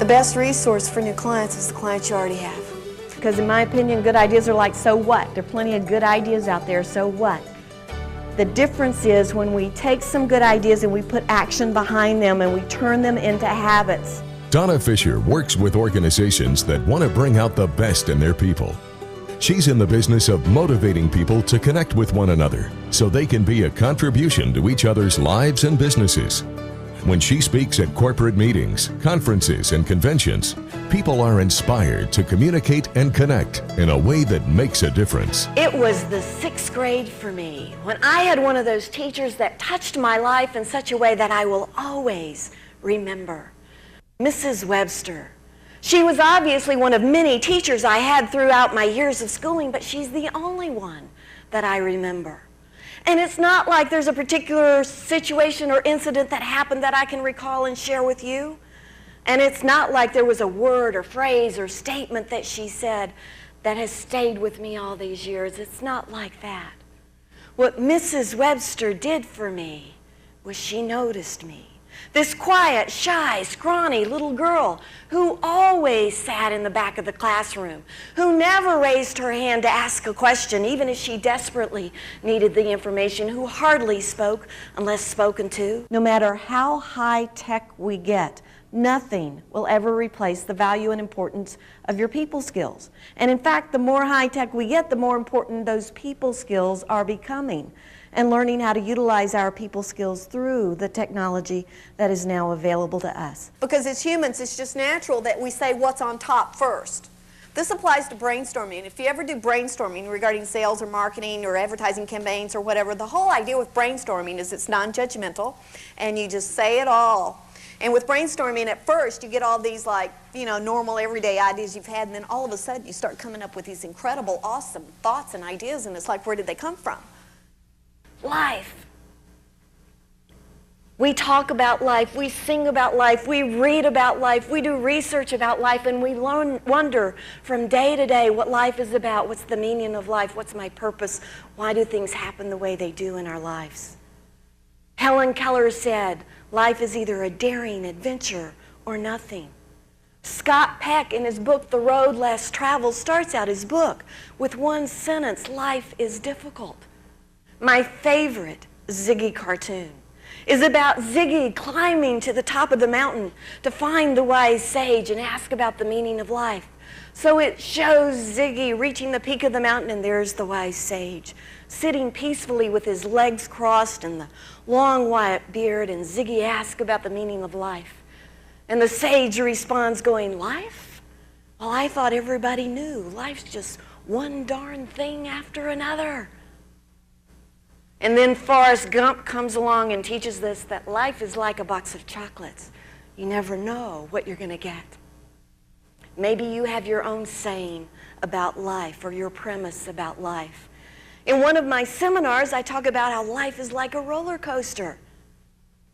The best resource for new clients is the clients you already have. Because in my opinion, good ideas are like, so what? There are plenty of good ideas out there, so what? The difference is when we take some good ideas and we put action behind them and we turn them into habits. Donna Fisher works with organizations that want to bring out the best in their people. She's in the business of motivating people to connect with one another so they can be a contribution to each other's lives and businesses. When she speaks at corporate meetings, conferences, and conventions, people are inspired to communicate and connect in a way that makes a difference. It was the 6th grade for me when I had one of those teachers that touched my life in such a way that I will always remember. Mrs. Webster. She was obviously one of many teachers I had throughout my years of schooling, but she's the only one that I remember. And it's not like there's a particular situation or incident that happened that I can recall and share with you. And it's not like there was a word or phrase or statement that she said that has stayed with me all these years. It's not like that. What Mrs. Webster did for me was she noticed me. This quiet, shy, scrawny little girl who always sat in the back of the classroom, who never raised her hand to ask a question, even if she desperately needed the information, who hardly spoke unless spoken to. No matter how high-tech we get, nothing will ever replace the value and importance of your people skills. And in fact, the more high-tech we get, the more important those people skills are becoming. And learning how to utilize our people skills through the technology that is now available to us. Because as humans, it's just natural that we say what's on top first. This applies to brainstorming. If you ever do brainstorming regarding sales or marketing or advertising campaigns or whatever, the whole idea with brainstorming is it's non-judgmental and you just say it all. And with brainstorming, at first, you get all these normal everyday ideas you've had, and then all of a sudden you start coming up with these incredible, awesome thoughts and ideas, and it's like, where did they come from? Life. We talk about life, we sing about life, we read about life, we do research about life, and we wonder from day to day what life is about, what's the meaning of life, what's my purpose, why do things happen the way they do in our lives. Helen Keller said, life is either a daring adventure or nothing. Scott Peck, in his book, The Road Less Traveled, starts out his book with one sentence, life is difficult. My favorite Ziggy cartoon is about Ziggy climbing to the top of the mountain to find the wise sage and ask about the meaning of life. So it shows Ziggy reaching the peak of the mountain, and there's the wise sage, sitting peacefully with his legs crossed and the long white beard, and Ziggy asks about the meaning of life. And the sage responds going, life? Well, I thought everybody knew. Life's just one darn thing after another. And then Forrest Gump comes along and teaches us that life is like a box of chocolates. You never know what you're going to get. Maybe you have your own saying about life or your premise about life. In one of my seminars, I talk about how life is like a roller coaster.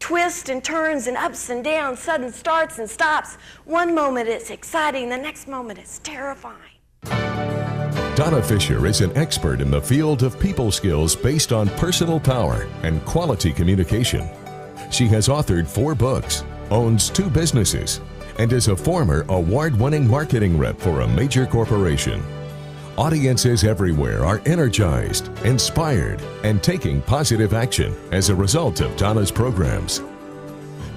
Twists and turns and ups and downs, sudden starts and stops. One moment it's exciting, the next moment it's terrifying. Donna Fisher is an expert in the field of people skills based on personal power and quality communication. She has authored 4 books, owns 2 businesses, and is a former award-winning marketing rep for a major corporation. Audiences everywhere are energized, inspired, and taking positive action as a result of Donna's programs.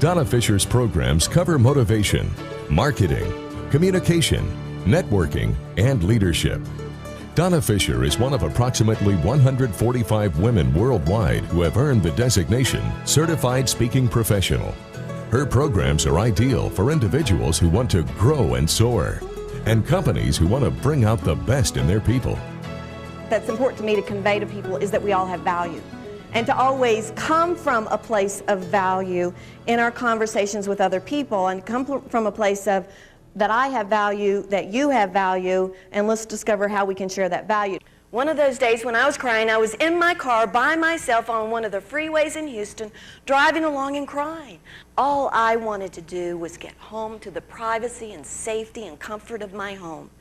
Donna Fisher's programs cover motivation, marketing, communication, networking, and leadership. Donna Fisher is one of approximately 145 women worldwide who have earned the designation Certified Speaking Professional. Her programs are ideal for individuals who want to grow and soar, and companies who want to bring out the best in their people. That's important to me to convey to people is that we all have value. And to always come from a place of value in our conversations with other people, and come from a place of that I have value, that you have value, and let's discover how we can share that value. One of those days when I was crying, I was in my car by myself on one of the freeways in Houston, driving along and crying. All I wanted to do was get home to the privacy and safety and comfort of my home.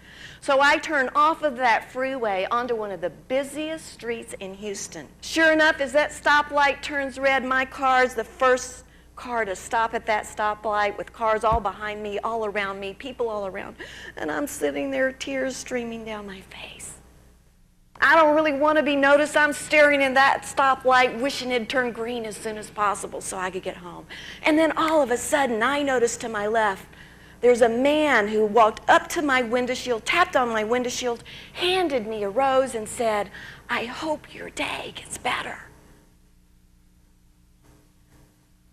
So I turned off of that freeway onto one of the busiest streets in Houston. Sure enough, as that stoplight turns red, my car is the first car to stop at that stoplight with cars all behind me, all around me, people all around. And I'm sitting there, tears streaming down my face. I don't really want to be noticed. I'm staring in that stoplight, wishing it'd turn green as soon as possible so I could get home. And then all of a sudden, I noticed to my left, there's a man who walked up to my windshield, tapped on my windshield, handed me a rose and said, "I hope your day gets better."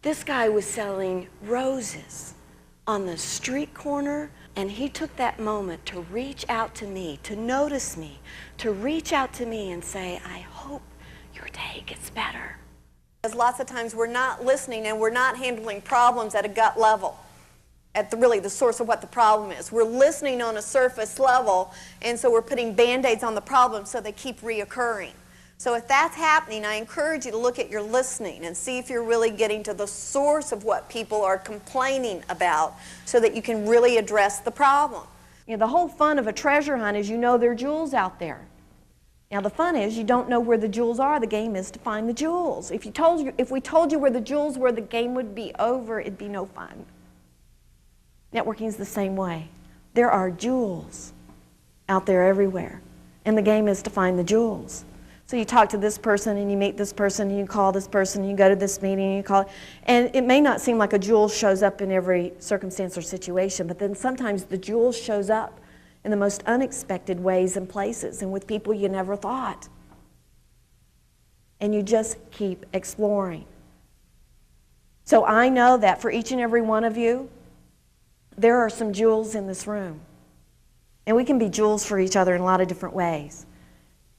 This guy was selling roses on the street corner, and he took that moment to reach out to me, to notice me, to reach out to me and say, "I hope your day gets better." Because lots of times we're not listening and we're not handling problems at a gut level, at really the source of what the problem is. We're listening on a surface level, and so we're putting Band-Aids on the problem so they keep reoccurring. So if that's happening, I encourage you to look at your listening and see if you're really getting to the source of what people are complaining about so that you can really address the problem. You know, the whole fun of a treasure hunt is you know there are jewels out there. Now the fun is you don't know where the jewels are. The game is to find the jewels. If we told you where the jewels were, the game would be over. It'd be no fun. Networking is the same way. There are jewels out there everywhere, and the game is to find the jewels. So you talk to this person, and you meet this person, and you call this person, and you go to this meeting, and you call, and it may not seem like a jewel shows up in every circumstance or situation, but then sometimes the jewel shows up in the most unexpected ways and places, and with people you never thought. And you just keep exploring. So I know that for each and every one of you, there are some jewels in this room. And we can be jewels for each other in a lot of different ways.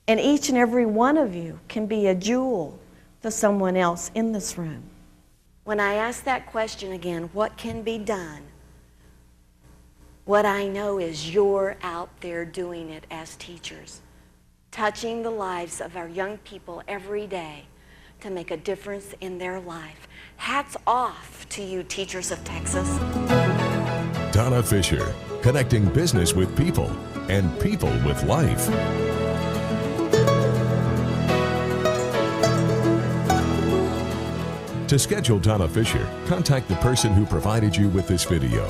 And each and every one of you can be a jewel to someone else in this room. When I ask that question again, what can be done? What I know is you're out there doing it as teachers, touching the lives of our young people every day to make a difference in their life. Hats off to you, teachers of Texas. Donna Fisher, connecting business with people and people with life. To schedule Donna Fisher, contact the person who provided you with this video.